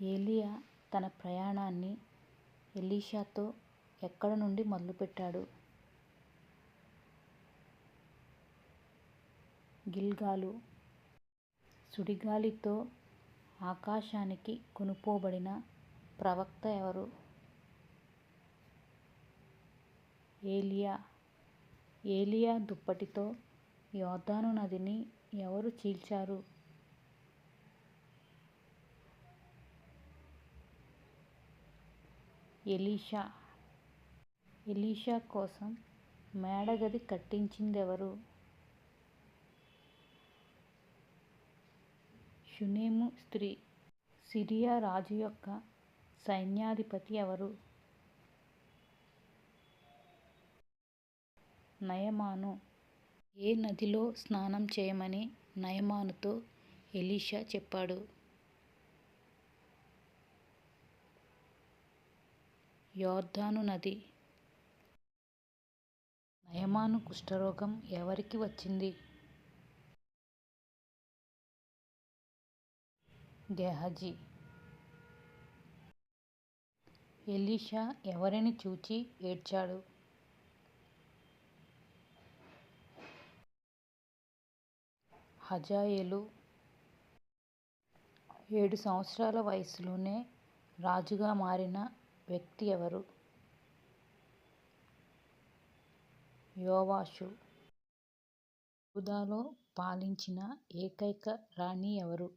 ఏలీయా తన ప్రయాణాన్ని ఎలీషాతో ఎక్కడ నుండి మొదలుపెట్టాడు? గిల్గాలు. సుడిగాలితో ఆకాశానికి కొనుపోబడిన ప్రవక్త ఎవరు? ఏలియా. ఏలియా దుప్పటితో యోర్దాను నదిని ఎవరు చీల్చారు? ఎలీషా. ఎలీషా కోసం మేడగది కట్టించిందెవరు? షూనేము స్త్రీ. సిరియా రాజు యొక్క సైన్యాధిపతి ఎవరు? నయమాను. ఏ నదిలో స్నానం చేయమని నయమానుతో ఎలీషా చెప్పాడు? యోర్దాను నది. నయమాను కుష్ఠరోగం ఎవరికి వచ్చింది? గెహజీ. ఎలీషా ఎవరిని చూచి ఏడ్చాడు? హజాయేలు. 7 సంవత్సరాల వయసులోనే రాజుగా మారిన వ్యక్తి ఎవరు? యోవాషు. యూదాలో పాలించిన ఏకైక రాణి ఎవరు?